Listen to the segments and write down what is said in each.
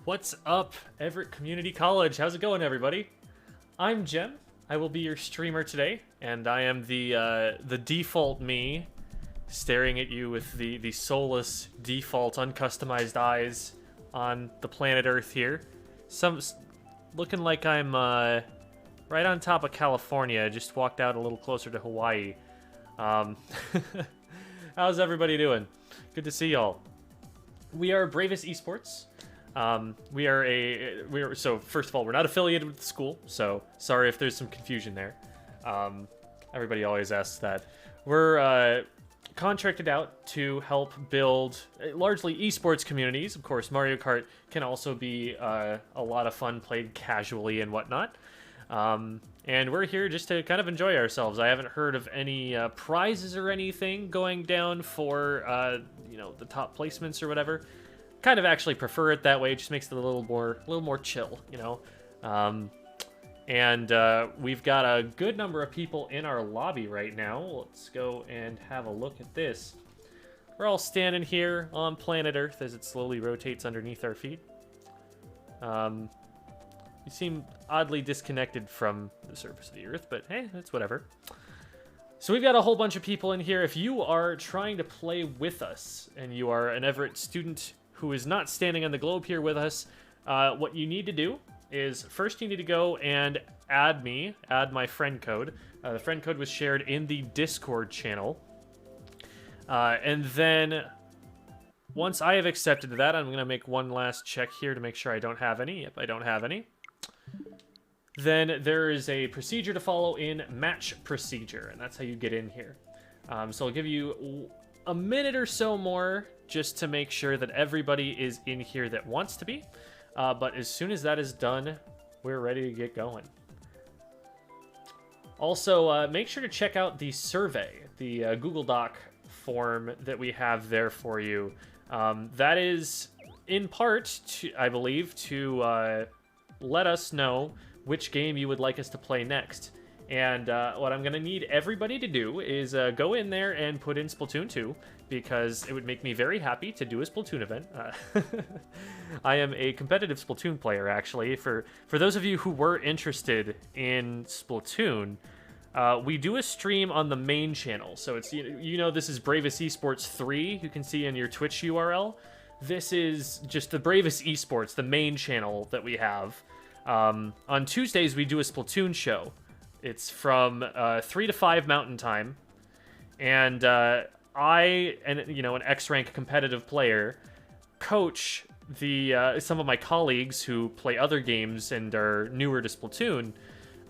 What's up, Everett Community College? How's it going, everybody? I'm Jem. I will be your streamer today, and I am the default me, staring at you with the soulless default uncustomized eyes on the planet Earth here. Looking like I'm right on top of California. I just walked out a little closer to Hawaii. How's everybody doing? Good to see y'all. We are Bravest Esports. So first of all, we're not affiliated with the school, so sorry if there's some confusion there. Everybody always asks that. We're contracted out to help build largely esports communities. Of course, Mario Kart can also be a lot of fun played casually and whatnot. And we're here just to kind of enjoy ourselves. I haven't heard of any prizes or anything going down for the top placements or whatever. Kind of actually prefer it that way. It just makes it a little more chill, you know. We've got a good number of people in our lobby right now. Let's go and have a look at this. We're all standing here on planet Earth as it slowly rotates underneath our feet. You seem oddly disconnected from the surface of the Earth, but hey, that's whatever. So we've got a whole bunch of people in here. If you are trying to play with us and you are an Everett student who is not standing on the globe here with us, what you need to do is first you need to go and add my friend code. The friend code was shared in the Discord channel. And then once I have accepted that, I'm going to make one last check here to make sure I don't have any. Yep, I don't have any. Then there is a procedure to follow in match procedure, and that's how you get in here. So I'll give you a minute or so more just to make sure that everybody is in here that wants to be. But as soon as that is done, we're ready to get going. Also, make sure to check out the survey, the Google Doc form that we have there for you. That is in part, I believe, to let us know which game you would like us to play next. And what I'm going to need everybody to do is go in there and put in Splatoon 2, because it would make me very happy to do a Splatoon event. I am a competitive Splatoon player, actually. For those of you who were interested in Splatoon, we do a stream on the main channel. So it's, this is Bravest Esports 3, you can see in your Twitch URL. This is just the Bravest Esports, the main channel that we have. On Tuesdays, we do a Splatoon show. It's from 3 to 5 Mountain Time, and I, an X-rank competitive player, coach some of my colleagues who play other games and are newer to Splatoon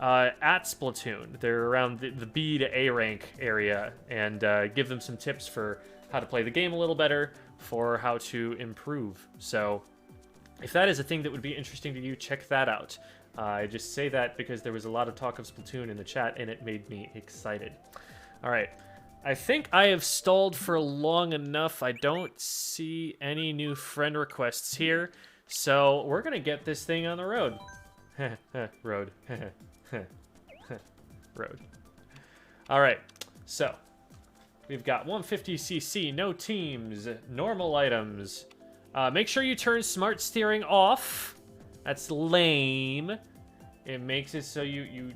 at Splatoon. They're around the B to A rank area, and give them some tips for how to play the game a little better, for how to improve. So if that is a thing that would be interesting to you, check that out. I just say that because there was a lot of talk of Splatoon in the chat, and it made me excited. All right. I think I have stalled for long enough. I don't see any new friend requests here, so we're going to get this thing on the road. Road. Road. All right. So we've got 150cc, no teams, normal items. Make sure you turn smart steering off. That's lame. It makes it so you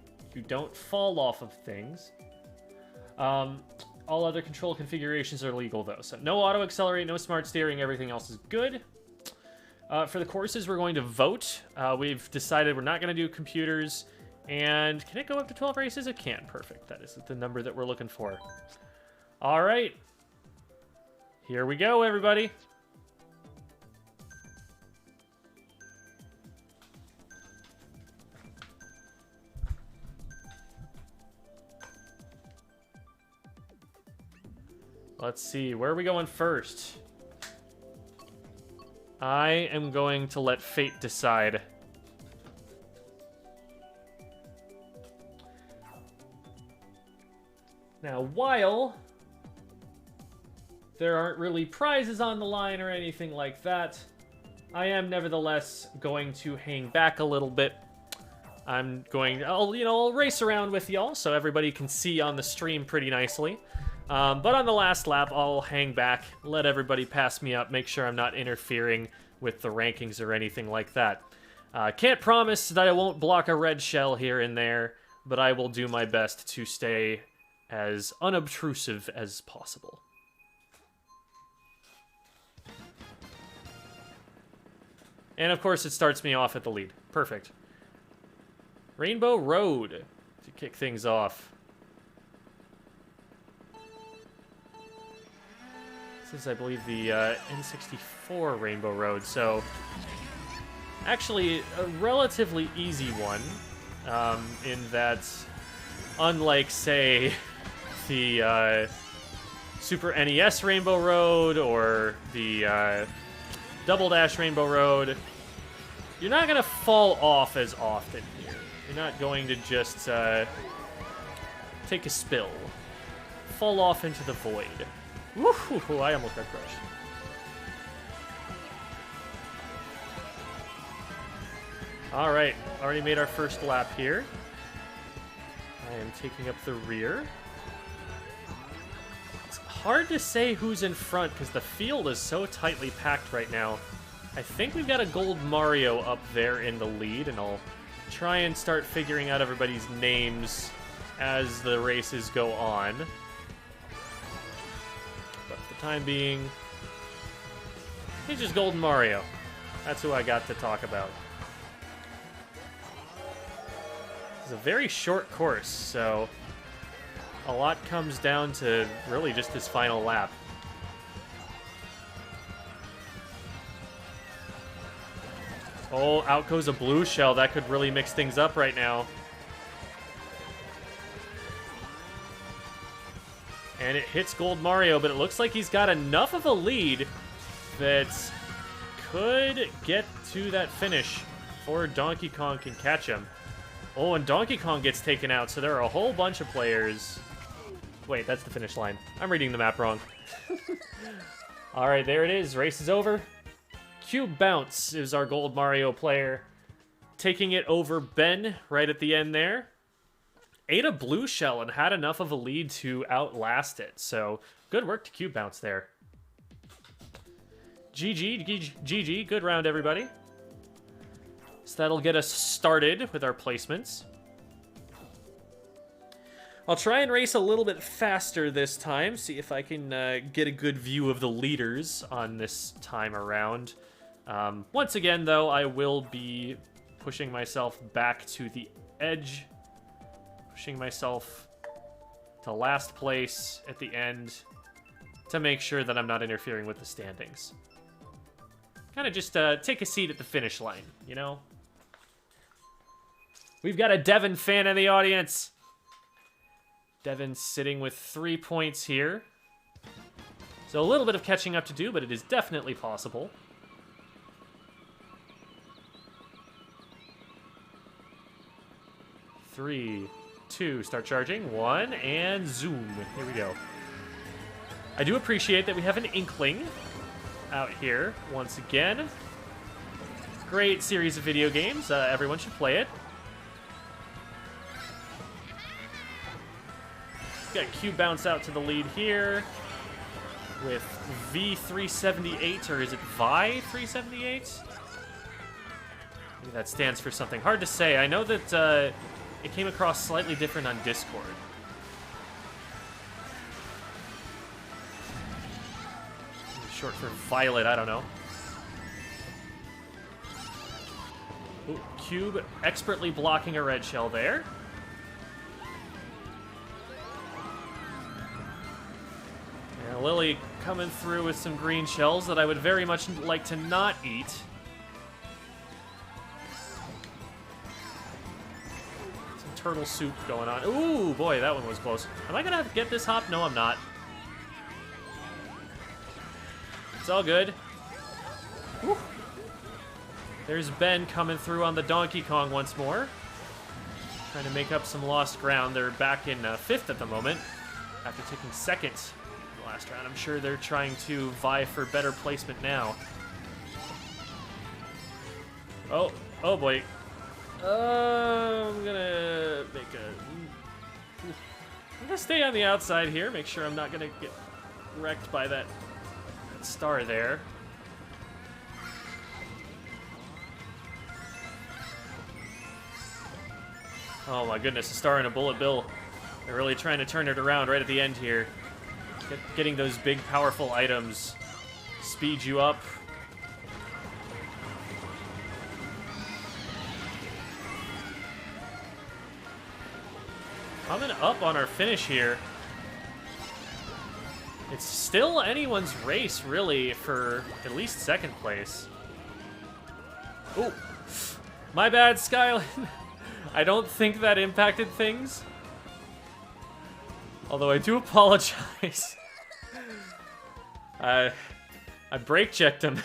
don't fall off of things. All other control configurations are legal, though. So no auto accelerate, no smart steering, everything else is good. For the courses, we're going to vote. We've decided we're not going to do computers. And can it go up to 12 races? It can. Perfect. That is the number that we're looking for. All right. Here we go, everybody. Let's see, where are we going first? I am going to let fate decide. Now, while there aren't really prizes on the line or anything like that, I am nevertheless going to hang back a little bit. I'll race around with y'all so everybody can see on the stream pretty nicely. But on the last lap, I'll hang back, let everybody pass me up, make sure I'm not interfering with the rankings or anything like that. Can't promise that I won't block a red shell here and there, but I will do my best to stay as unobtrusive as possible. And of course, it starts me off at the lead. Perfect. Rainbow Road to kick things off. This is, I believe, the N64 Rainbow Road, so actually a relatively easy one, in that, unlike, say, the Super NES Rainbow Road or the Double Dash Rainbow Road, you're not going to fall off as often here. You're not going to just take a spill, fall off into the void. Woohoo, I almost got crushed. Alright, already made our first lap here. I am taking up the rear. It's hard to say who's in front because the field is so tightly packed right now. I think we've got a gold Mario up there in the lead, and I'll try and start figuring out everybody's names as the races go on. But for the time being, he's just Golden Mario. That's who I got to talk about. It's a very short course, so a lot comes down to really just this final lap. Oh, out goes a blue shell. That could really mix things up right now. And it hits Gold Mario, but it looks like he's got enough of a lead that could get to that finish before Donkey Kong can catch him. Oh, and Donkey Kong gets taken out, so there are a whole bunch of players. Wait, that's the finish line. I'm reading the map wrong. All right, there it is. Race is over. Cube Bounce is our Gold Mario player, taking it over Ben right at the end there. Ate a blue shell and had enough of a lead to outlast it, so good work to Cube Bounce there. GG, good round, everybody. So that'll get us started with our placements. I'll try and race a little bit faster this time, see if I can get a good view of the leaders on this time around. Once again, though, I will be pushing myself back to the edge, pushing myself to last place at the end to make sure that I'm not interfering with the standings. Kind of just take a seat at the finish line, you know? We've got a Devin fan in the audience. Devin's sitting with 3 points here. So a little bit of catching up to do, but it is definitely possible. Three, two, start charging. One, and zoom. Here we go. I do appreciate that we have an Inkling out here once again. Great series of video games. Everyone should play it. Got Cube Bounce out to the lead here with V378, or is it Vi378? Maybe that stands for something. Hard to say. I know that it came across slightly different on Discord. Short for Violet, I don't know. Ooh, Cube expertly blocking a red shell there. And Lily coming through with some green shells that I would very much like to not eat. Some turtle soup going on. Ooh, boy, that one was close. Am I gonna get this hop? No, I'm not. It's all good. Whew. There's Ben coming through on the Donkey Kong once more. Trying to make up some lost ground. They're back in 5th at the moment after taking 2nd last round. I'm sure they're trying to vie for better placement now. Oh boy. I'm gonna stay on the outside here, make sure I'm not gonna get wrecked by that star there. Oh my goodness, a star and a bullet bill. They're really trying to turn it around right at the end here. Getting those big, powerful items speed you up. Coming up on our finish here. It's still anyone's race, really, for at least second place. Ooh. My bad, Skyline. I don't think that impacted things. Although I do apologize. I brake checked him.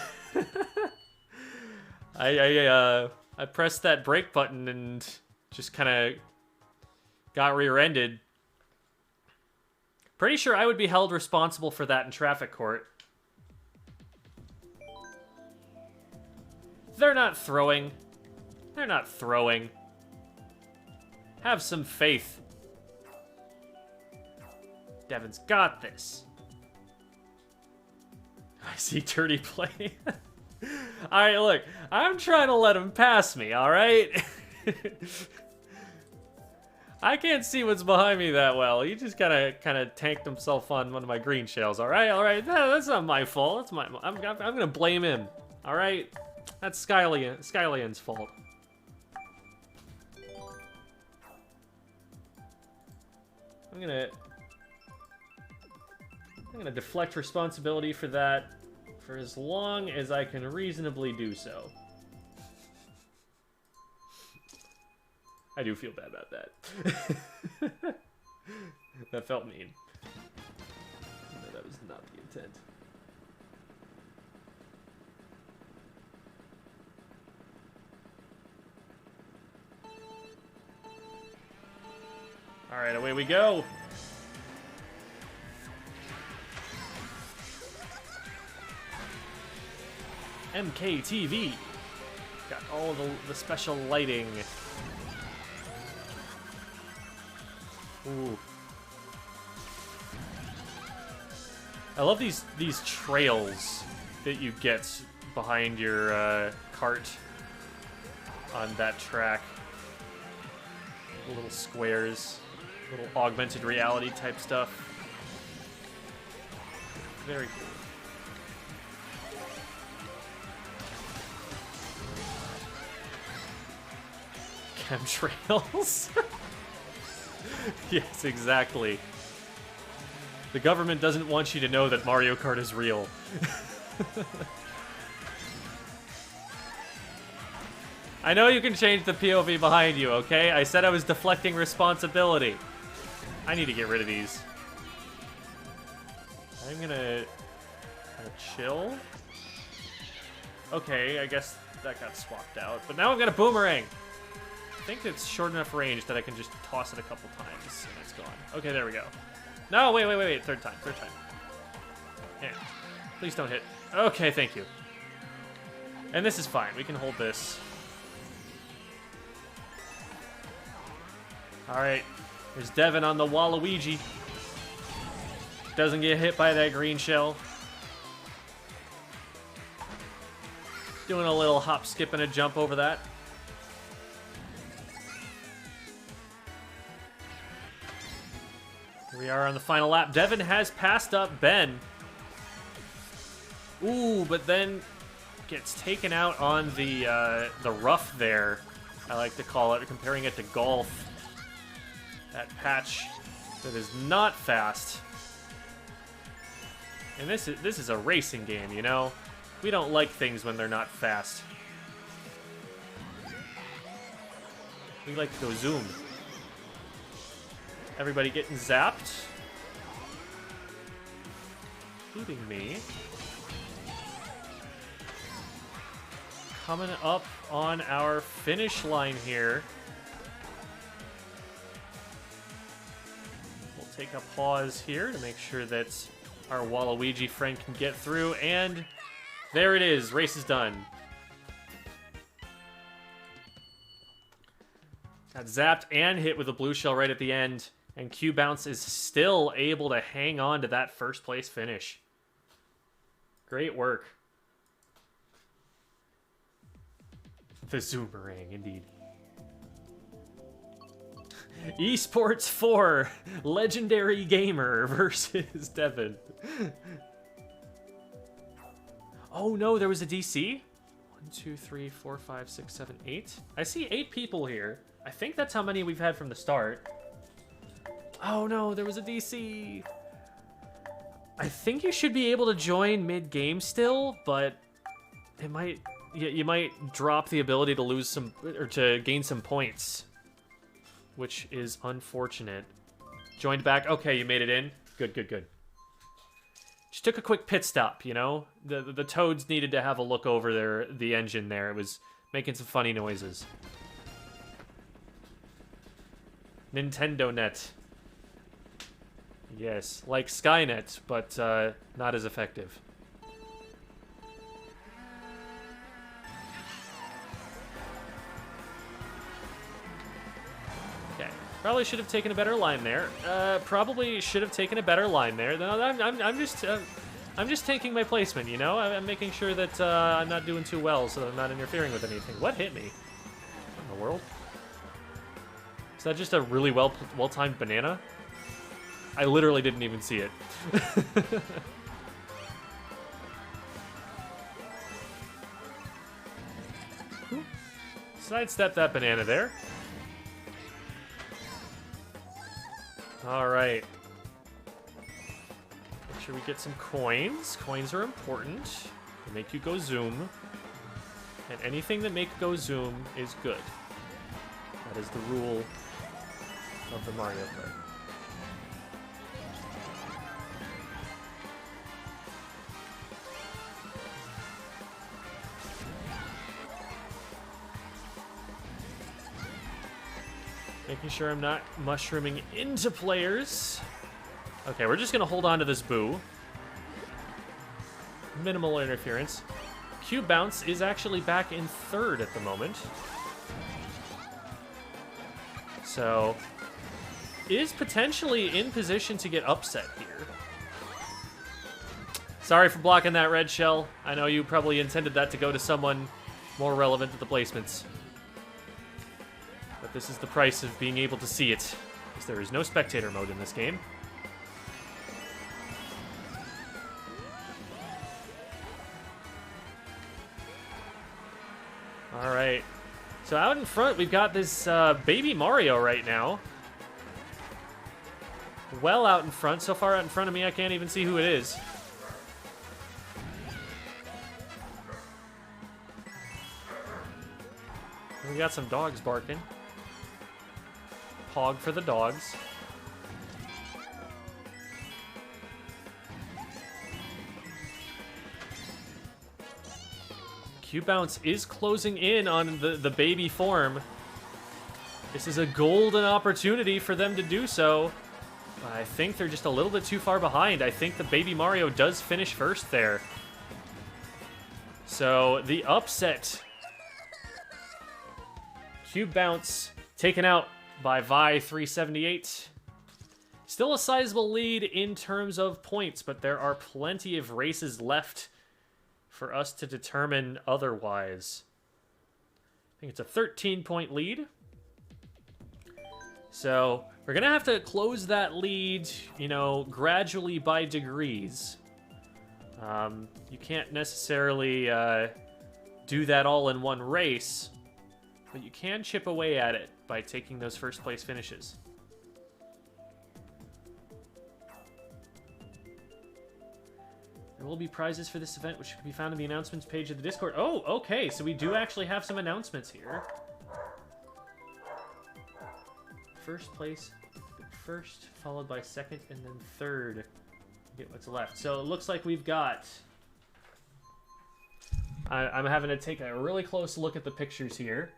I pressed that brake button and just kind of got rear-ended. Pretty sure I would be held responsible for that in traffic court. They're not throwing. They're not throwing. Have some faith. Devin's got this. I see dirty play. Alright, look. I'm trying to let him pass me, alright? I can't see what's behind me that well. He just kind of tanked himself on one of my green shells. All right. That's not my fault. That's my. I'm gonna blame him. All right. That's Skylian's fault. I'm gonna deflect responsibility for that for as long as I can reasonably do so. I do feel bad about that. That felt mean. No, that was not the intent. Alright, away we go. MKTV. Got all of the special lighting. Ooh. I love these trails that you get behind your cart on that track. Little squares, little augmented reality type stuff. Very cool. Chemtrails? Yes, exactly. The government doesn't want you to know that Mario Kart is real. I know you can change the POV behind you, okay? I said I was deflecting responsibility. I need to get rid of these. I'm gonna chill. Okay, I guess that got swapped out. But now I've got a boomerang. I think it's short enough range that I can just toss it a couple times and it's gone. Okay, there we go. No, wait. Third time. Yeah. Please don't hit. Okay, thank you. And this is fine. We can hold this. Alright. There's Devin on the Waluigi. Doesn't get hit by that green shell. Doing a little hop, skip, and a jump over that. Here we are on the final lap. Devin has passed up Ben. Ooh, but then gets taken out on the rough there, I like to call it, comparing it to golf. That patch that is not fast. And this is a racing game, you know? We don't like things when they're not fast. We like to go zoom. Everybody getting zapped. Including me. Coming up on our finish line here. We'll take a pause here to make sure that our Waluigi friend can get through, and there it is. Race is done. Got zapped and hit with a blue shell right at the end, and Q-Bounce is still able to hang on to that first place finish. Great work. The Zoomerang, indeed. Esports 4, Legendary Gamer versus Devin. Oh no, there was a DC? 1, 2, 3, 4, 5, 6, 7, 8. I see 8 people here. I think that's how many we've had from the start. Oh no, there was a DC. I think you should be able to join mid-game still, but it might... You might drop the ability to lose some... or to gain some points, which is unfortunate. Joined back. Okay, you made it in. Good, good, good. Just took a quick pit stop, you know? The Toads needed to have a look over the engine there. It was making some funny noises. Nintendo Net. Yes, like Skynet, but not as effective. Okay, probably should have taken a better line there. Probably should have taken a better line there. No, I'm just taking my placement, you know? I'm making sure that I'm not doing too well, so that I'm not interfering with anything. What hit me? What in the world? Is that just a really well-timed banana? I literally didn't even see it. Sidestep that banana there. Alright. Make sure we get some coins. Coins are important. They make you go zoom. And anything that make go zoom is good. That is the rule of the Mario Kart. Making sure I'm not mushrooming into players. Okay, we're just going to hold on to this boo. Minimal interference. Q Bounce is actually back in third at the moment. So, is potentially in position to get upset here. Sorry for blocking that red shell. I know you probably intended that to go to someone more relevant to the placements. But this is the price of being able to see it, because there is no spectator mode in this game. Alright. So out in front, we've got this baby Mario right now. Well out in front. So far out in front of me, I can't even see who it is. We got some dogs barking. Hog for the dogs. Q Bounce is closing in on the baby form. This is a golden opportunity for them to do so. I think they're just a little bit too far behind. I think the baby Mario does finish first there. So the upset. Q Bounce taken out by Vi 378. Still a sizable lead in terms of points, but there are plenty of races left for us to determine otherwise. I think it's a 13-point lead. So we're going to have to close that lead, you know, gradually by degrees. You can't necessarily do that all in one race, but you can chip away at it by taking those first place finishes. There will be prizes for this event, which can be found in the announcements page of the Discord. Oh, okay, so we do actually have some announcements here. First place, first, followed by second, and then third. Get what's left. So it looks like we've got... I'm having to take a really close look at the pictures here.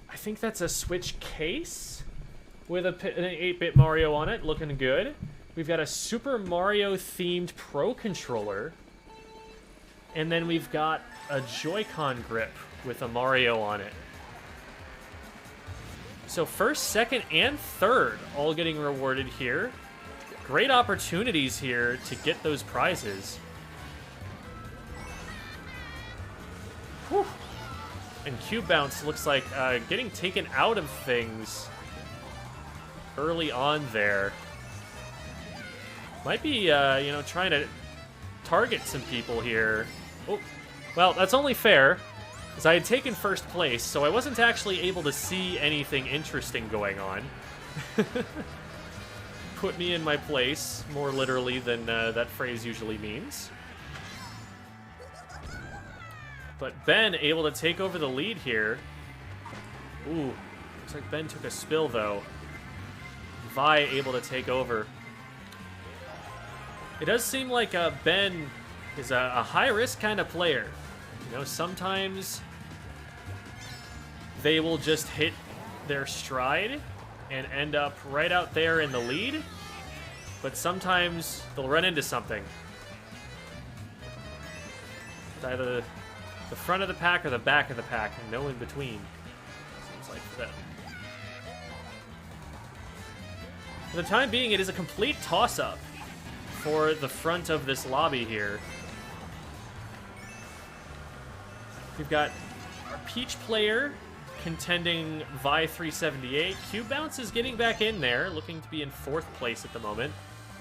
I think that's a Switch case with an 8-bit Mario on it, looking good. We've got a Super Mario-themed Pro Controller. And then we've got a Joy-Con grip with a Mario on it. So first, second, and third all getting rewarded here. Great opportunities here to get those prizes. Whew. And Cube Bounce looks like getting taken out of things early on there. Might be, you know, trying to target some people here. Oh, well, that's only fair, because I had taken first place, so I wasn't actually able to see anything interesting going on. Put me in my place, more literally than that phrase usually means. But Ben able to take over the lead here. Ooh, looks like Ben took a spill, though. Vi able to take over. It does seem like Ben is a high-risk kind of player. You know, sometimes they will just hit their stride and end up right out there in the lead, but sometimes they'll run into something. It's either the front of the pack or the back of the pack, and no in between, seems like for them. For the time being, it is a complete toss-up for the front of this lobby here. We've got our Peach player contending Vi 378. Cube Bounce is getting back in there, looking to be in 4th place at the moment.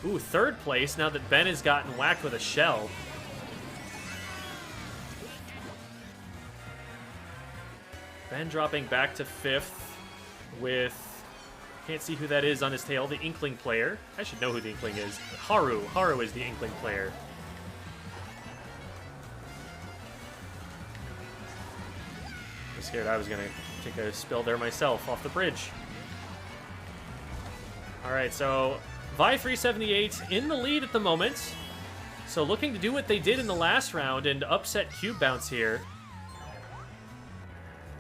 Ooh, 3rd place now that Ben has gotten whacked with a shell. Ben dropping back to 5th with... Can't see who that is on his tail. The Inkling player. I should know who the Inkling is. Haru. Haru is the Inkling player. I was scared I was going to take a spill there myself off the bridge. Alright, so Vi 378 in the lead at the moment. So looking to do what they did in the last round and upset Cube Bounce here.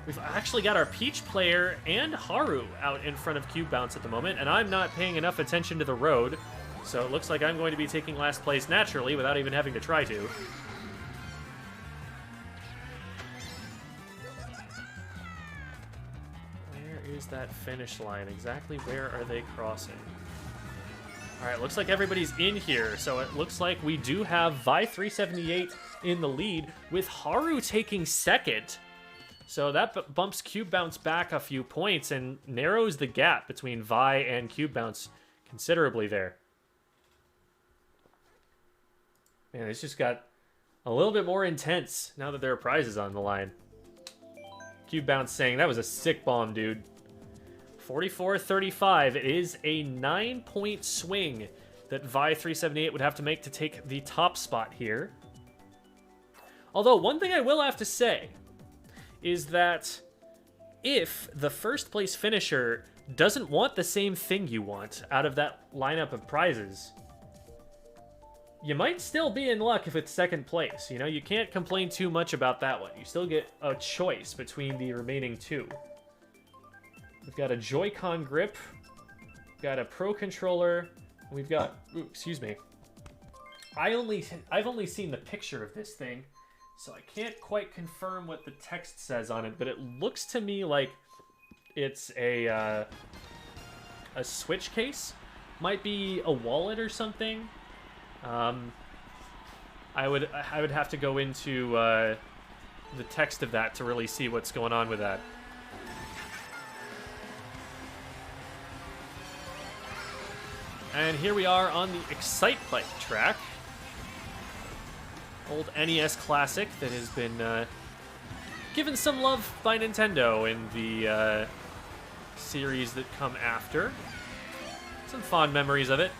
We've actually got our Peach player and Haru out in front of Cube Bounce at the moment, and I'm not paying enough attention to the road, so it looks like I'm going to be taking last place naturally without even having to try to. Where is that finish line? Exactly where are they crossing? Alright, looks like everybody's in here, so it looks like we do have Vi 378 in the lead, with Haru taking 2nd. So that bumps Cube Bounce back a few points and narrows the gap between Vi and Cube Bounce considerably there. Man, it's just got a little bit more intense now that there are prizes on the line. Cube Bounce saying, that was a sick bomb, dude. 44-35. It is a 9-point swing that Vi 378 would have to make to take the top spot here. Although, one thing I will have to say is that if the first place finisher doesn't want the same thing you want out of that lineup of prizes, you might still be in luck if it's 2nd place. You know, you can't complain too much about that one. You still get a choice between the remaining 2. We've got a Joy-Con grip, we've got a Pro controller, and we've got, ooh, excuse me. I've only seen the picture of this thing, so I can't quite confirm what the text says on it, but it looks to me like it's a Switch case. Might be a wallet or something. I would have to go into the text of that to really see what's going on with that. And here we are on the Excite Bike track. Old NES classic that has been given some love by Nintendo in the series that come after. Some fond memories of it.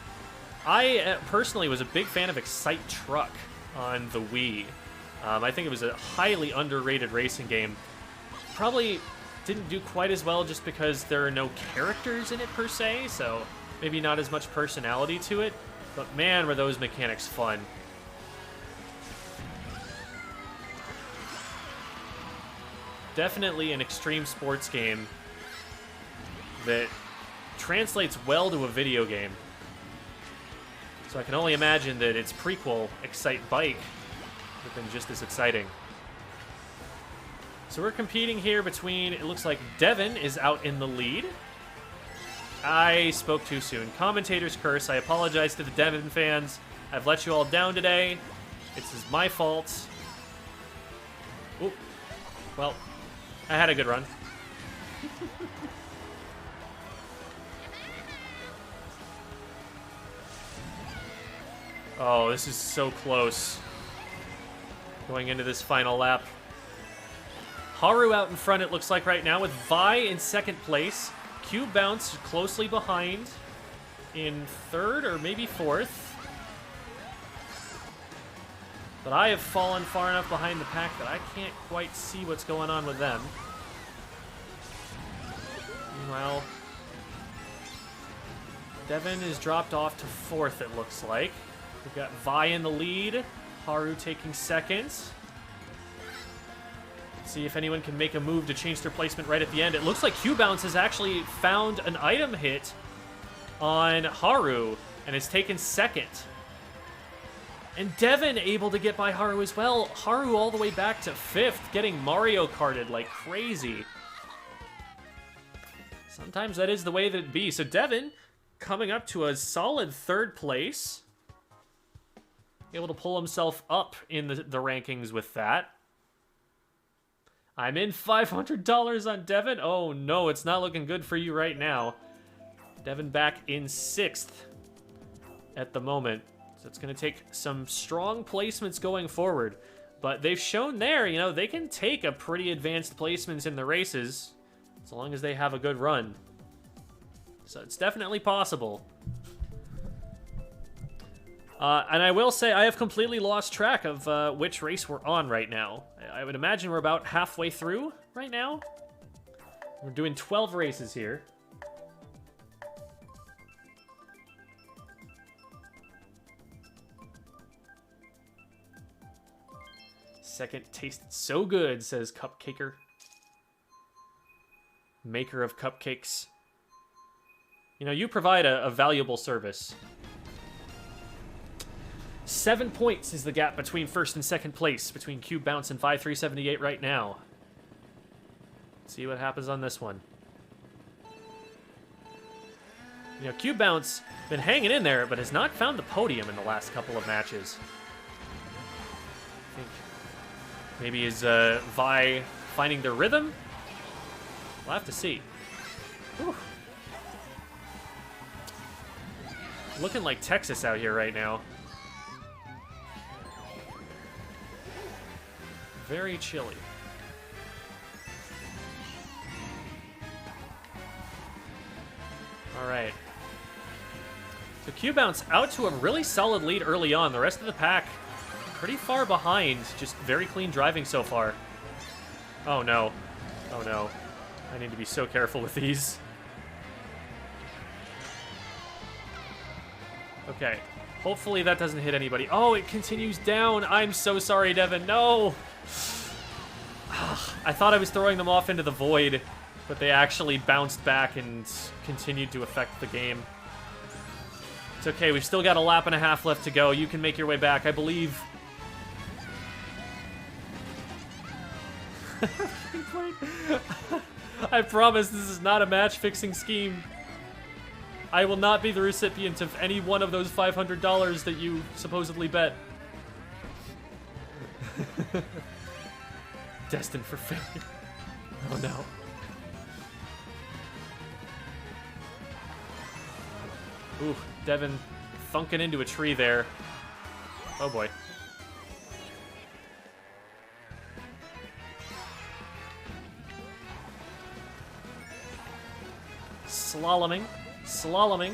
I personally was a big fan of Excite Truck on the Wii. I think it was a highly underrated racing game. Probably didn't do quite as well just because there are no characters in it per se, so maybe not as much personality to it. But man, were those mechanics fun. Definitely an extreme sports game that translates well to a video game. So I can only imagine that its prequel, Excite Bike, would have been just as exciting. So we're competing here between, it looks like Devin is out in the lead. I spoke too soon. Commentator's curse. I apologize to the Devin fans. I've let you all down today. This is my fault. Oop. Well, I had a good run. Oh, this is so close. Going into this final lap. Haru out in front, it looks like right now, with Vi in second place. Cube Bounce closely behind in third or maybe fourth. But I have fallen far enough behind the pack that I can't quite see what's going on with them. Meanwhile, Devin is dropped off to fourth, it looks like. We've got Vi in the lead. Haru taking second. See if anyone can make a move to change their placement right at the end. It looks like Q-Bounce has actually found an item hit on Haru and has taken second. And Devin able to get by Haru as well. Haru all the way back to fifth, getting Mario Karted like crazy. Sometimes that is the way that it be. So Devin coming up to a solid third place. Able to pull himself up in the rankings with that. I'm in $500 on Devin. Oh no, it's not looking good for you right now. Devin back in sixth at the moment. So it's going to take some strong placements going forward. But they've shown there, you know, they can take a pretty advanced placements in the races as long as they have a good run. So it's definitely possible. And I will say I have completely lost track of which race we're on right now. I would imagine we're about halfway through right now. We're doing 12 races here. Second tasted so good, says Cupcaker. Maker of cupcakes. You know, you provide a valuable service. 7 points is the gap between first and second place, between Cube Bounce and 5378 right now. Let's see what happens on this one. You know, Cube Bounce been hanging in there, but has not found the podium in the last couple of matches. I think maybe is Vi finding their rhythm? We'll have to see. Whew. Looking like Texas out here right now. Very chilly. All right. So Q-Bounce out to a really solid lead early on. The rest of the pack pretty far behind. Just very clean driving so far. Oh no. Oh no. I need to be so careful with these. Okay. Hopefully that doesn't hit anybody. Oh, it continues down. I'm so sorry, Devin. No! I thought I was throwing them off into the void, but they actually bounced back and continued to affect the game. It's okay. We've still got a lap and a half left to go. You can make your way back, I believe. I promise this is not a match-fixing scheme. I will not be the recipient of any one of those $500 that you supposedly bet. Destined for failure. Oh no. Ooh, Devin thunking into a tree there. Oh boy. Slaloming. Slaloming.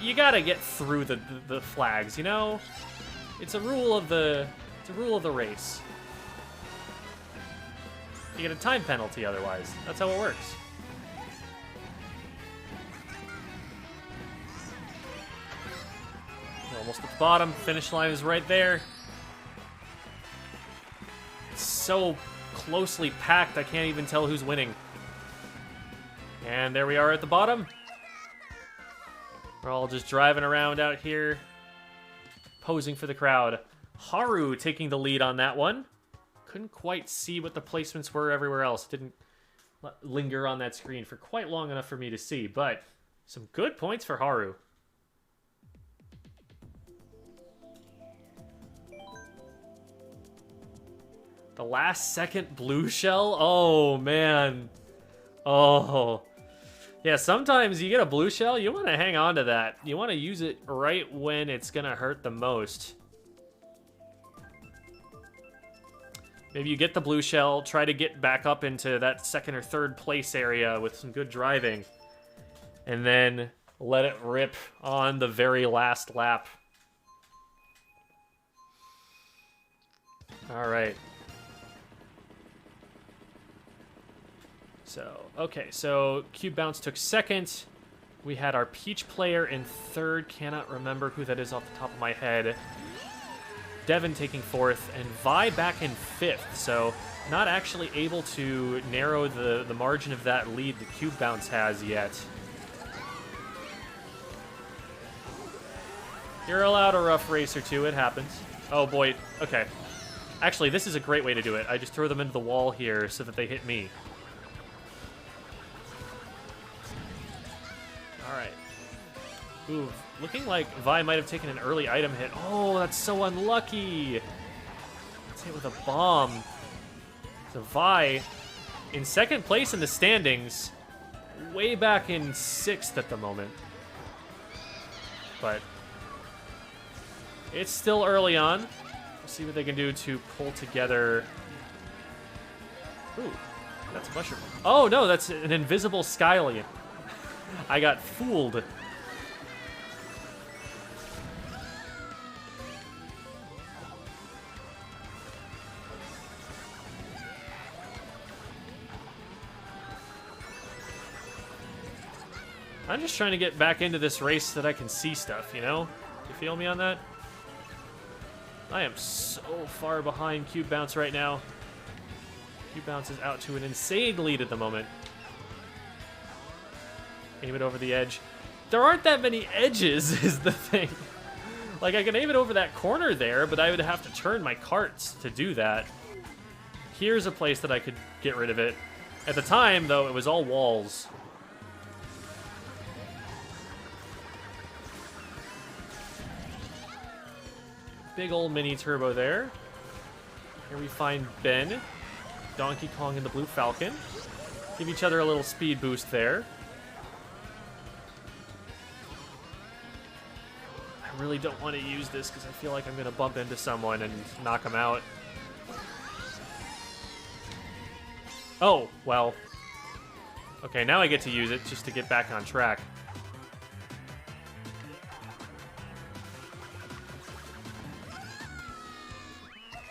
You gotta get through the flags, you know? It's a rule of the race. You get a time penalty otherwise. That's how it works. We're almost at the bottom. Finish line is right there. It's so closely packed, I can't even tell who's winning. And there we are at the bottom. We're all just driving around out here, posing for the crowd. Haru taking the lead on that one. Couldn't quite see what the placements were everywhere else. Didn't linger on that screen for quite long enough for me to see, but some good points for Haru. The last second blue shell? Oh, man. Oh. Yeah, sometimes you get a blue shell, you want to hang on to that. You want to use it right when it's going to hurt the most. Maybe you get the blue shell, try to get back up into that second or third place area with some good driving, and then let it rip on the very last lap. All right. So, okay, so Cube Bounce took second. We had our Peach player in third. Cannot remember who that is off the top of my head. Devin taking fourth, and Vi back in fifth. So, not actually able to narrow the margin of that lead that Cube Bounce has yet. You're allowed a rough race or two, it happens. Oh boy, okay. Actually, this is a great way to do it. I just throw them into the wall here so that they hit me. Alright. Ooh, looking like Vi might have taken an early item hit. Oh, that's so unlucky. Let's hit with a bomb. So Vi, in second place in the standings, way back in sixth at the moment. But it's still early on. We'll see what they can do to pull together. Ooh, that's a mushroom. Oh, no, that's an invisible Skylion. I got fooled. I'm just trying to get back into this race so that I can see stuff, you know? You feel me on that? I am so far behind Cube Bounce right now. Cube Bounce is out to an insane lead at the moment. Aim it over the edge. There aren't that many edges, is the thing. Like, I can aim it over that corner there, but I would have to turn my carts to do that. Here's a place that I could get rid of it. At the time, though, it was all walls. Big old mini turbo there. Here we find Ben, Donkey Kong, and the Blue Falcon. Give each other a little speed boost there. I really don't want to use this because I feel like I'm going to bump into someone and knock them out. Oh, well. Okay, now I get to use it just to get back on track.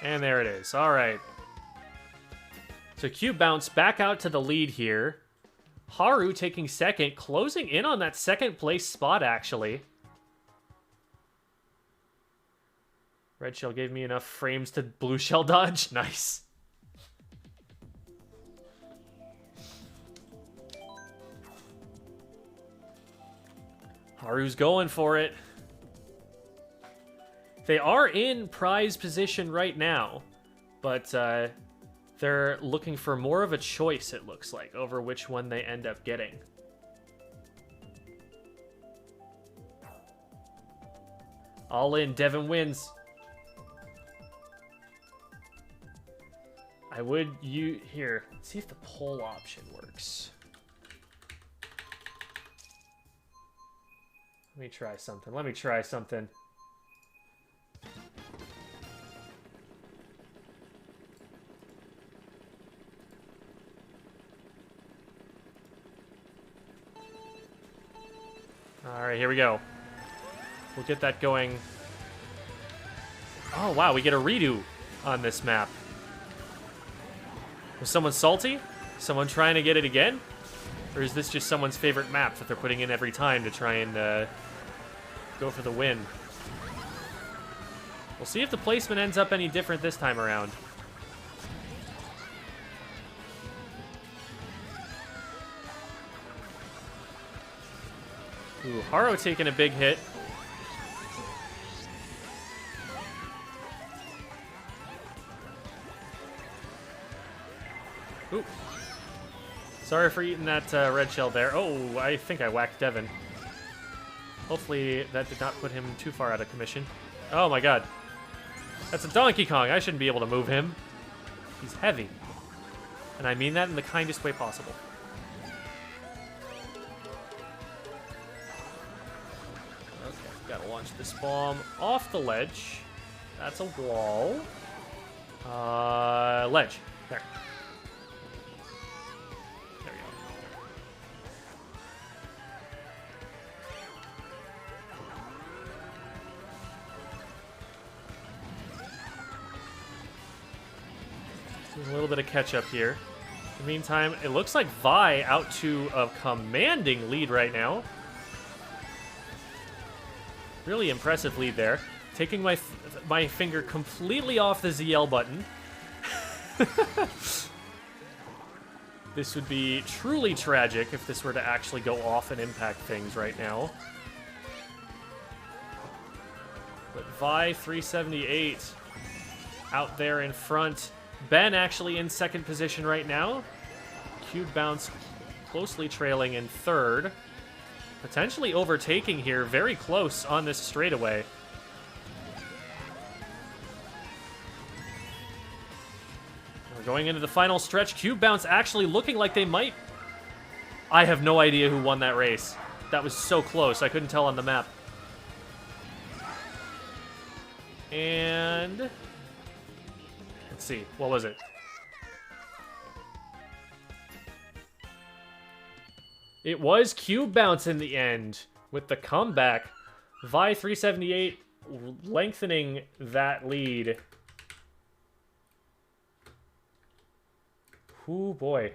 And there it is. All right. So Cube Bounce back out to the lead here. Haru taking second, closing in on that second place spot, actually. Red Shell gave me enough frames to Blue Shell dodge. Nice. Haru's going for it. They are in prize position right now, but they're looking for more of a choice, it looks like, over which one they end up getting. All in, Devin wins. I would here, let's see if the poll option works. Let me try something. Alright, here we go. We'll get that going. Oh, wow, we get a redo on this map. Was someone salty? Someone trying to get it again? Or is this just someone's favorite map that they're putting in every time to try and go for the win? We'll see if the placement ends up any different this time around. Ooh, Haro taking a big hit. Ooh. Sorry for eating that red shell there. Oh, I think I whacked Devin. Hopefully that did not put him too far out of commission. Oh my god. That's a Donkey Kong. I shouldn't be able to move him. He's heavy. And I mean that in the kindest way possible. Okay, gotta launch this bomb off the ledge. That's a wall. Ledge. There. There we go. There's a little bit of catch-up here. In the meantime, it looks like Vi out to a commanding lead right now. Really impressive lead there. Taking my finger completely off the ZL button. This would be truly tragic if this were to actually go off and impact things right now. But Vi 378 out there in front. Ben actually in second position right now. Cube Bounce closely trailing in third. Potentially overtaking here, very close on this straightaway. We're going into the final stretch. Cube Bounce actually looking like they might... I have no idea who won that race. That was so close, I couldn't tell on the map. And... let's see, what was it? It was Cube Bounce in the end with the comeback. Vi 378 lengthening that lead. Ooh, boy.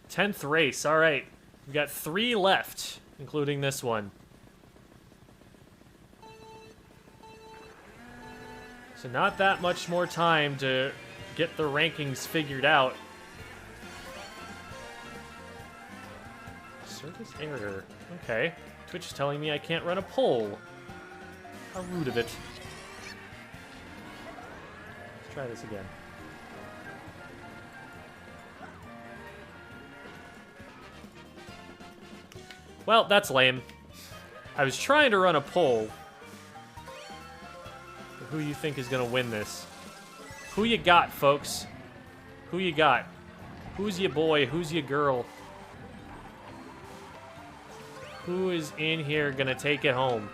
Tenth race. All right. We've got 3 left, including this one. So not that much more time to get the rankings figured out. Service error. Okay. Twitch is telling me I can't run a poll. How rude of it. Let's try this again. Well, that's lame. I was trying to run a poll. Who you think is gonna win this? Who you got, folks? Who you got? Who's your boy? Who's your girl? Who is in here gonna take it home?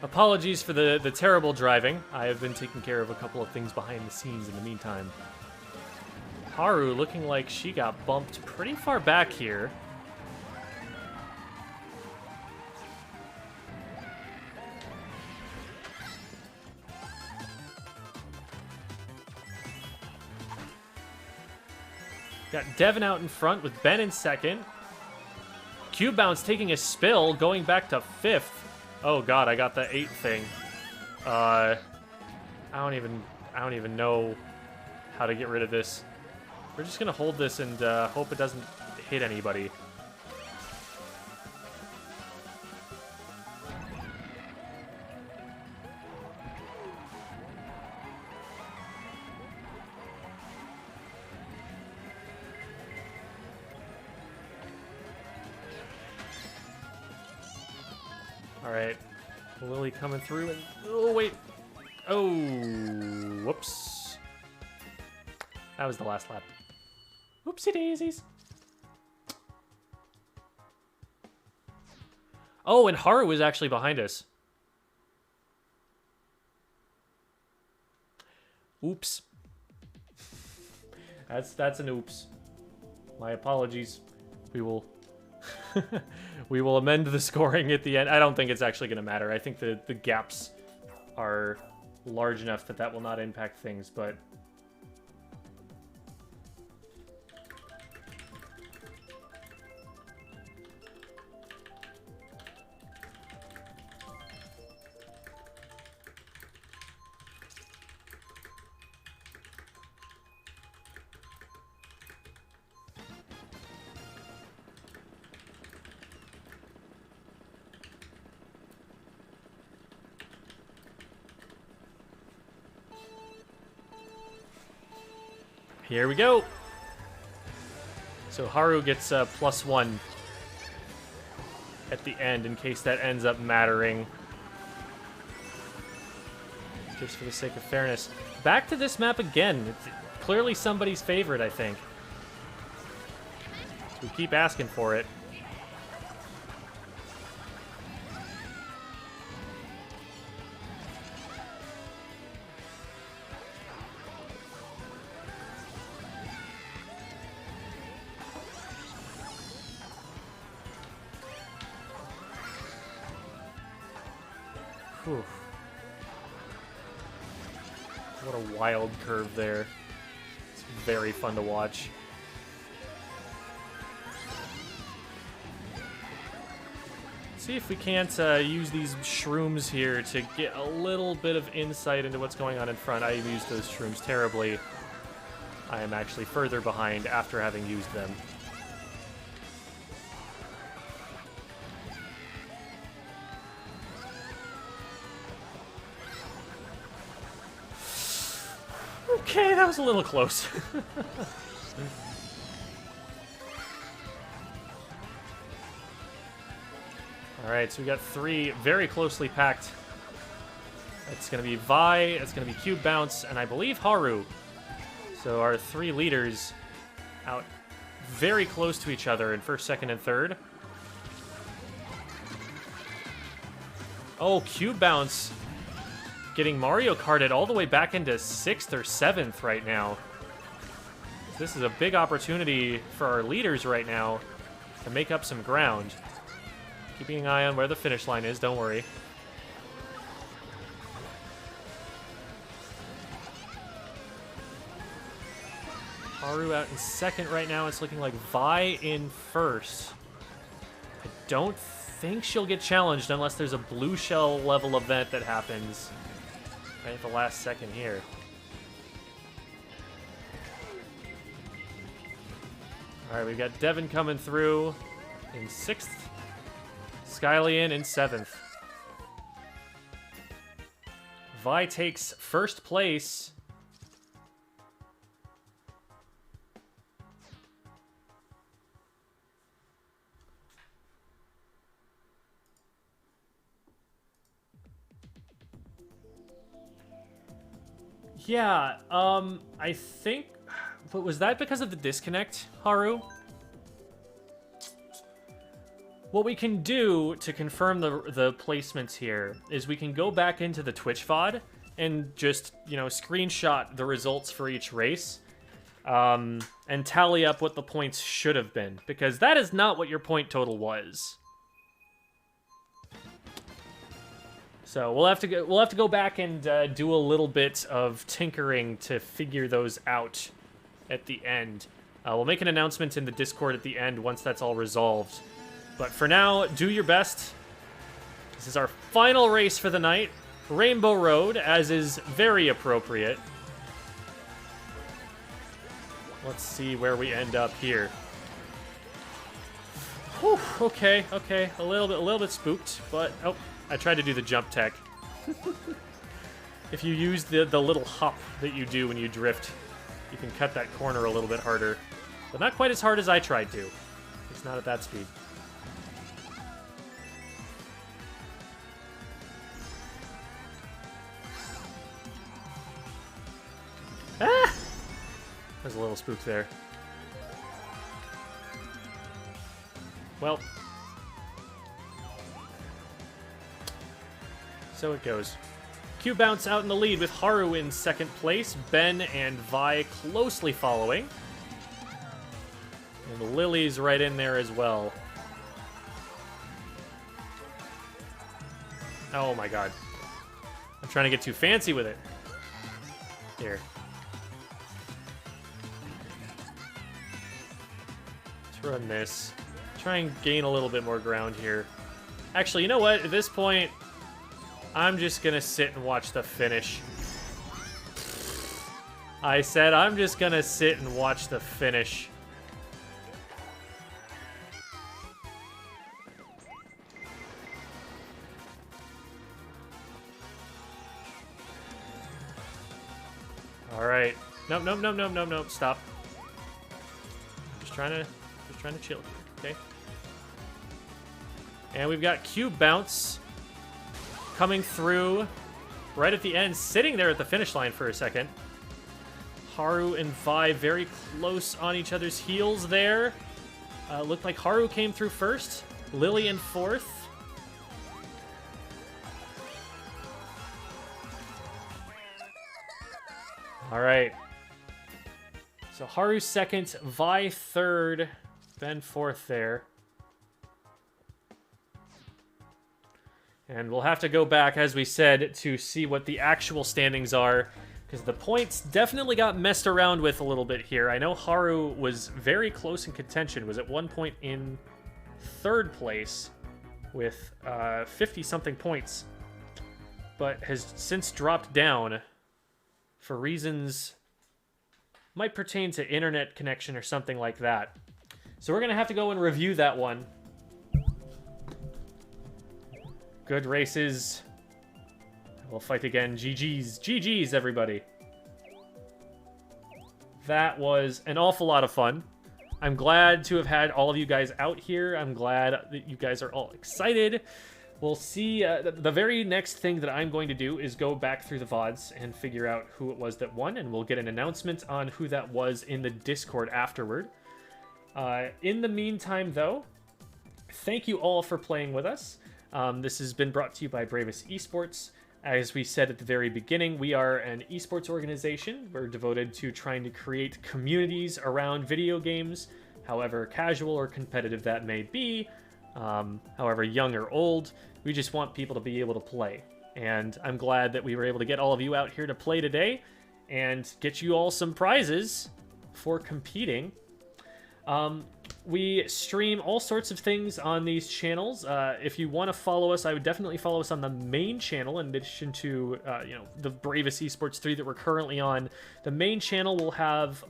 Apologies for the terrible driving. I have been taking care of a couple of things behind the scenes in the meantime. Haru looking like she got bumped pretty far back here. Got Devin out in front with Ben in second. Cube Bounce taking a spill, going back to 5th. Oh god, I got the 8 thing. I don't even know how to get rid of this. We're just gonna hold this and hope it doesn't hit anybody. Alright. Lily coming through and... oh, wait. Oh, whoops. That was the last lap. Whoopsie daisies. Oh, and Haru is actually behind us. Oops. That's an oops. My apologies. We will we will amend the scoring at the end. I don't think it's actually going to matter. I think the gaps are large enough that that will not impact things, but here we go. So Haru gets +1 at the end in case that ends up mattering. Just for the sake of fairness. Back to this map again. It's clearly somebody's favorite, I think. So we keep asking for it. Whew. What a wild curve there. It's very fun to watch. See if we can't use these shrooms here to get a little bit of insight into what's going on in front. I used those shrooms terribly. I am actually further behind after having used them. Okay, that was a little close. Alright, so we got 3 very closely packed. It's going to be Vi, it's going to be Cube Bounce, and I believe Haru. So our 3 leaders out very close to each other in first, second, and third. Oh, Cube Bounce getting Mario Karted all the way back into 6th or 7th right now. This is a big opportunity for our leaders right now to make up some ground. Keeping an eye on where the finish line is, don't worry. Haru out in second right now. It's looking like Vi in first. I don't think she'll get challenged unless there's a blue shell level event that happens right at the last second here. Alright, we've got Devin coming through in 6th. Skylian in 7th. Vi takes first place. Yeah, I think... But was that because of the disconnect, Haru? What we can do to confirm the placements here is we can go back into the Twitch VOD and just, you know, screenshot the results for each race and tally up what the points should have been, because that is not what your point total was. So we'll have to go back and do a little bit of tinkering to figure those out at the end. We'll make an announcement in the Discord at the end once that's all resolved. But for now, do your best. This is our final race for the night. Rainbow Road, as is very appropriate. Let's see where we end up here. Whew, okay. A little bit spooked, but oh, I tried to do the jump tech. If you use the little hop that you do when you drift, you can cut that corner a little bit harder. But not quite as hard as I tried to. It's not at that speed. Ah! There's a little spook there. So it goes. Q Bounce out in the lead with Haru in second place. Ben and Vi closely following. And Lily's right in there as well. Oh my god. I'm trying to get too fancy with it. Here. Let's run this. Try and gain a little bit more ground here. Actually, you know what? At this point, I'm just gonna sit and watch the finish. I said I'm just gonna sit and watch the finish. Alright. Nope. Stop. Just trying to chill here, okay? And we've got Q Bounce coming through right at the end, sitting there at the finish line for a second. Haru and Vi very close on each other's heels there. Looked like Haru came through first. Lily in fourth. All right. So Haru second, Vi third, Ben fourth there. And we'll have to go back, as we said, to see what the actual standings are, because the points definitely got messed around with a little bit here. I know Haru was very close in contention, was at one point in third place with 50-something points, but has since dropped down for reasons might pertain to internet connection or something like that. So we're going to have to go and review that one. Good races. We'll fight again. GG's. GG's, everybody. That was an awful lot of fun. I'm glad to have had all of you guys out here. I'm glad that you guys are all excited. We'll see. The very next thing that I'm going to do is go back through the VODs and figure out who it was that won, and we'll get an announcement on who that was in the Discord afterward. In the meantime, though, thank you all for playing with us. This has been brought to you by Bravest Esports. As we said at the very beginning, we are an esports organization. We're devoted to trying to create communities around video games, however casual or competitive that may be, however young or old. We just want people to be able to play. And I'm glad that we were able to get all of you out here to play today and get you all some prizes for competing. We stream all sorts of things on these channels. If you want to follow us, I would definitely follow us on the main channel in addition to, the Bravest Esports 3 that we're currently on. The main channel will have,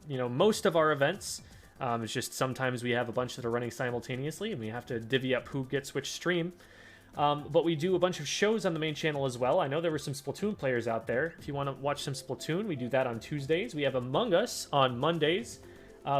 most of our events. It's just sometimes we have a bunch that are running simultaneously and we have to divvy up who gets which stream. But we do a bunch of shows on the main channel as well. I know there were some Splatoon players out there. If you want to watch some Splatoon, we do that on Tuesdays. We have Among Us on Mondays.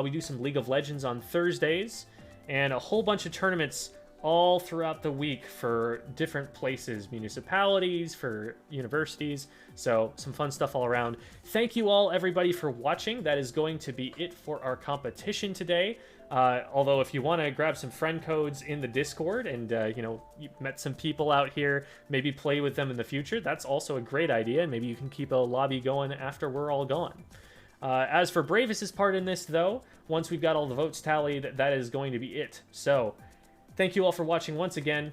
We do some League of Legends on Thursdays, and a whole bunch of tournaments all throughout the week for different places, municipalities, for universities, so some fun stuff all around. Thank you all, everybody, for watching. That is going to be it for our competition today. Although if you want to grab some friend codes in the Discord and, you met some people out here, maybe play with them in the future, that's also a great idea, and maybe you can keep a lobby going after we're all gone. As for Bravest's part in this, though, once we've got all the votes tallied, that is going to be it. So, thank you all for watching once again.